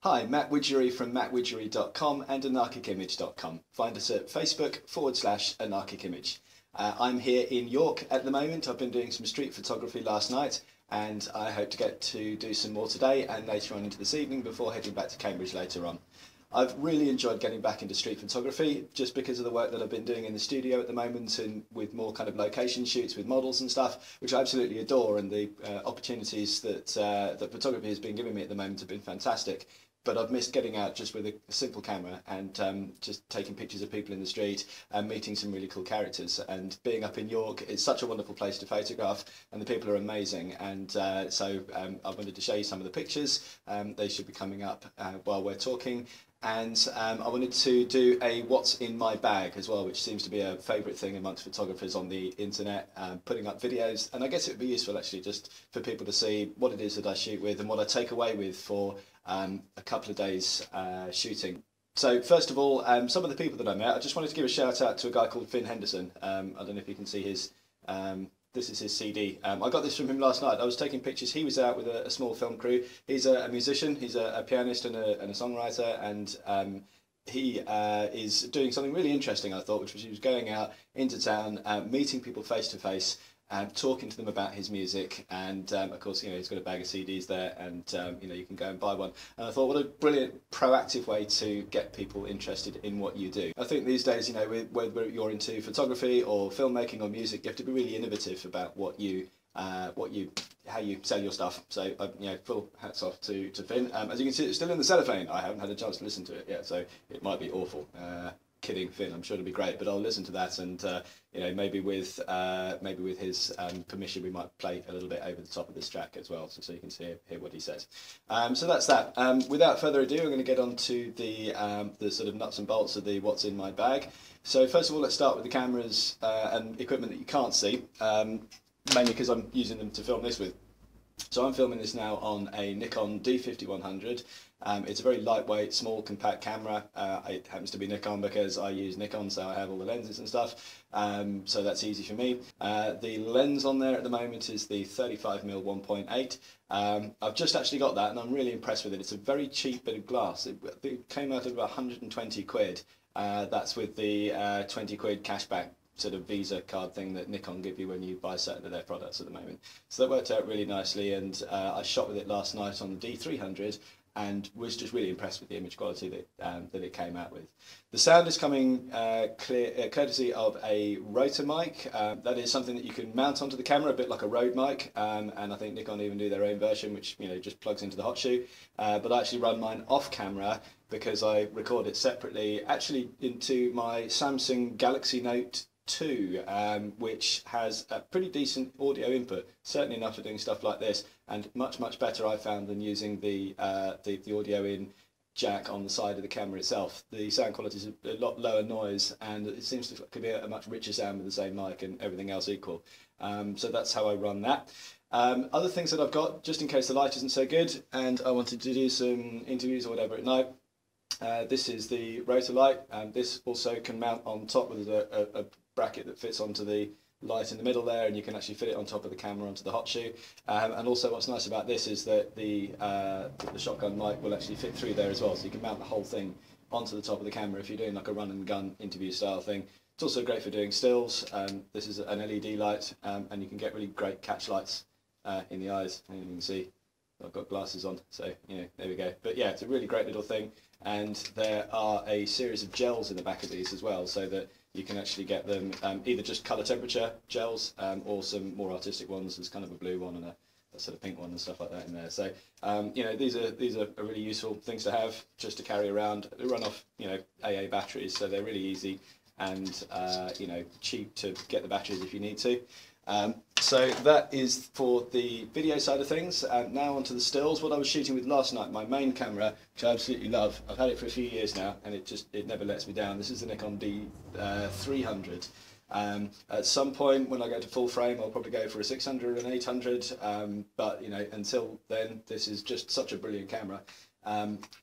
Hi, Matt Widgery from mattwidgery.com and anarchicimage.com. Find us at Facebook/anarchicimage. I'm here in York at the moment. I've been doing some street photography last night and I hope to get to do some more today and later on into this evening before heading back to Cambridge later on. I've really enjoyed getting back into street photography just because of the work that I've been doing in the studio at the moment and with more kind of location shoots with models and stuff, which I absolutely adore, and the opportunities that that photography has been giving me at the moment have been fantastic. But I've missed getting out just with a simple camera and just taking pictures of people in the street and meeting some really cool characters. And being up in York, it's such a wonderful place to photograph and the people are amazing. And so I wanted to show you some of the pictures. They should be coming up while we're talking. And I wanted to do a what's in my bag as well, which seems to be a favourite thing amongst photographers on the internet, putting up videos. And I guess it would be useful actually just for people to see what it is that I shoot with and what I take away with for a couple of days shooting. So first of all, some of the people that I met, I just wanted to give a shout out to a guy called Finn Henderson. I don't know if you can see his, this is his CD. I got this from him last night. I was taking pictures. He was out with a small film crew. He's a musician, he's a pianist and a songwriter, and he is doing something really interesting, I thought, which was he was going out into town, meeting people face to face, talking to them about his music, and of course, you know, he's got a bag of CDs there, and you know, you can go and buy one. And I thought, what a brilliant proactive way to get people interested in what you do. I think these days, you know, whether you're into photography or filmmaking or music, you have to be really innovative about how you sell your stuff. So you know, full hats off to Finn. As you can see, it's still in the cellophane. I haven't had a chance to listen to it yet, so it might be awful. Kidding, Finn. I'm sure it'll be great, but I'll listen to that, and you know, maybe with his permission, we might play a little bit over the top of this track as well, so you can hear what he says. So that's that. Without further ado, I'm going to get on to the sort of nuts and bolts of the what's in my bag. So first of all, let's start with the cameras and equipment that you can't see, mainly because I'm using them to film this with. So I'm filming this now on a Nikon D5100. It's a very lightweight, small, compact camera. It happens to be Nikon because I use Nikon, so I have all the lenses and stuff. So that's easy for me. The lens on there at the moment is the 35mm 1.8. I've just actually got that and I'm really impressed with it. It's a very cheap bit of glass. It came out at about 120 quid. That's with the 20 quid cashback sort of Visa card thing that Nikon give you when you buy certain of their products at the moment. So that worked out really nicely, and I shot with it last night on the D300 and was just really impressed with the image quality that it came out with. The sound is coming courtesy of a roto-mic. That is something that you can mount onto the camera, a bit like a Rode mic, and I think Nikon even do their own version, which, you know, just plugs into the hot shoe. But I actually run mine off camera because I record it separately, actually into my Samsung Galaxy Note 2, which has a pretty decent audio input, certainly enough for doing stuff like this, and much better I found than using the audio in jack on the side of the camera itself. The sound quality is a lot lower noise, and it seems to could be a much richer sound with the same mic and everything else equal. So that's how I run that. Other things that I've got, just in case the light isn't so good and I wanted to do some interviews or whatever at night. This is the rotor light, and this also can mount on top with a bracket that fits onto the light in the middle there, and you can actually fit it on top of the camera onto the hot shoe. And also what's nice about this is that the shotgun mic will actually fit through there as well, so you can mount the whole thing onto the top of the camera if you're doing like a run and gun interview style thing. It's also great for doing stills. This is an LED light, and you can get really great catch lights in the eyes, and you can see I've got glasses on, so you know, there we go. But yeah, it's a really great little thing, and there are a series of gels in the back of these as well, so that you can actually get them either just colour temperature gels or some more artistic ones. There's kind of a blue one and a sort of pink one and stuff like that in there. So you know, these are really useful things to have just to carry around. They run off, you know, AA batteries, so they're really easy and you know, cheap to get the batteries if you need to. So that is for the video side of things. Now onto the stills. What I was shooting with last night, my main camera, which I absolutely love. I've had it for a few years now, and it never lets me down. This is the Nikon D300. At some point when I go to full frame, I'll probably go for a 600 and 800. But you know, until then, this is just such a brilliant camera.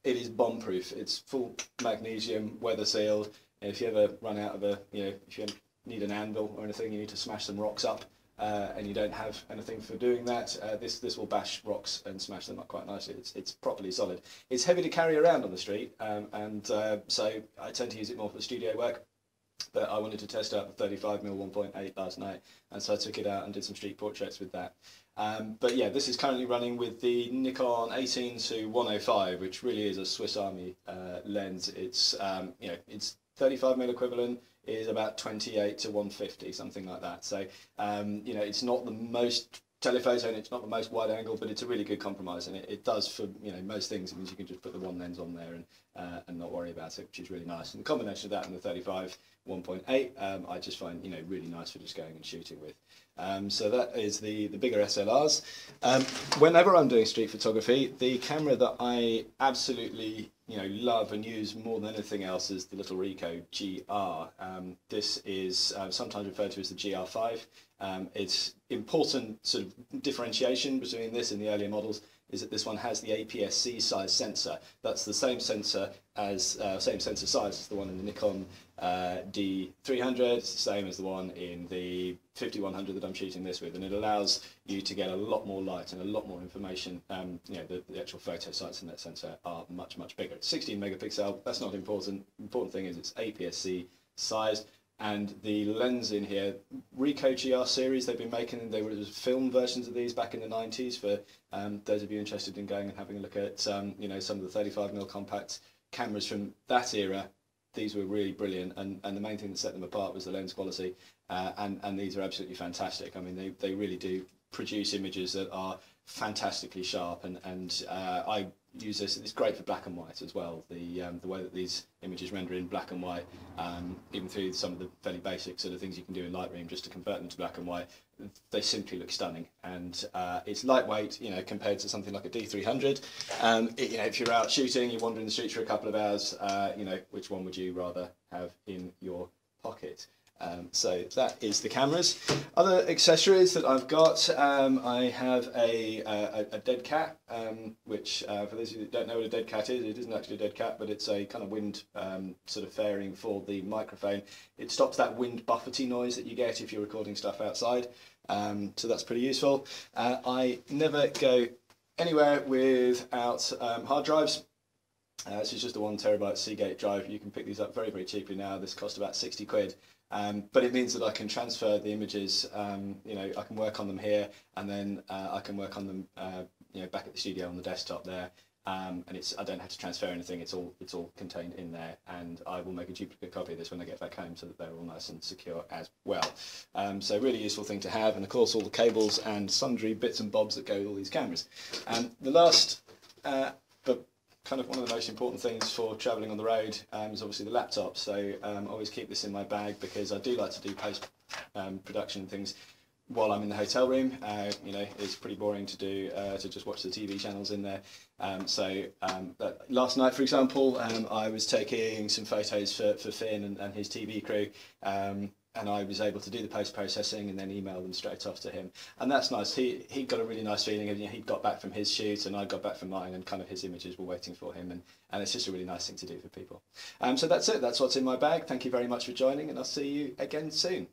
It is bomb-proof. It's full magnesium, weather sealed. If you ever run out of if you need an anvil or anything, you need to smash some rocks up, and you don't have anything for doing that, this will bash rocks and smash them up quite nicely. It's properly solid. It's heavy to carry around on the street, so I tend to use it more for studio work. But I wanted to test out the 35mm 1.8 last night, and so I took it out and did some street portraits with that. But yeah, this is currently running with the Nikon 18-105, which really is a Swiss Army lens. It's its 35mm equivalent is about 28-150, something like that. So it's not the most telephoto and it's not the most wide angle, but it's a really good compromise, and it does for most things. It means you can just put the one lens on there and not worry about it, which is really nice. And the combination of that and the 35 1.8 I just find really nice for just going and shooting with. So that is the bigger SLRs. Whenever I'm doing street photography, the camera that I absolutely love and use more than anything else is the little Ricoh GR. This is sometimes referred to as the GR5. It's important sort of differentiation between this and the earlier models is that this one has the APS-C size sensor. That's the same sensor size as the one in the Nikon D300. It's the same as the one in the 5100 that I'm shooting this with, and it allows you to get a lot more light and a lot more information. The actual photo sites in that sensor are much bigger. It's 16 megapixel. That's not important. The important thing is it's APS-C sized. And the lens in here, Ricoh GR series, they've been making, there was film versions of these back in the 90s for those of you interested in going and having a look at some of the 35mm compact cameras from that era. These were really brilliant, and the main thing that set them apart was the lens quality, and these are absolutely fantastic. I mean, they really do produce images that are fantastically sharp, and I use this. It's great for black and white as well. The way that these images render in black and white, even through some of the fairly basic sort of things you can do in Lightroom just to convert them to black and white, they simply look stunning. And it's lightweight, compared to something like a D300. If you're out shooting, you're wandering the streets for a couple of hours, which one would you rather have in your pocket? So that is the cameras. Other accessories that I've got, I have a dead cat, which for those of you that don't know what a dead cat is, it isn't actually a dead cat, but it's a kind of wind sort of fairing for the microphone. It stops that wind buffety noise that you get if you're recording stuff outside, so that's pretty useful. I never go anywhere without hard drives. This is just a 1 terabyte Seagate drive. You can pick these up very cheaply now. This cost about 60 quid. But it means that I can transfer the images, I can work on them here, and then I can work on them back at the studio on the desktop there, and I don't have to transfer anything. It's all contained in there, and I will make a duplicate copy of this when I get back home so that they're all nice and secure as well. So really useful thing to have, and of course all the cables and sundry bits and bobs that go with all these cameras. The last but kind of one of the most important things for travelling on the road is obviously the laptop. So I always keep this in my bag because I do like to do post production things while I'm in the hotel room. It's pretty boring to do to just watch the TV channels in there. Last night, for example, I was taking some photos for Finn and his TV crew. And I was able to do the post-processing and then email them straight off to him. And that's nice. He got a really nice feeling of, he got back from his shoot and I got back from mine, and kind of his images were waiting for him. And it's just a really nice thing to do for people. So that's it. That's what's in my bag. Thank you very much for joining, and I'll see you again soon.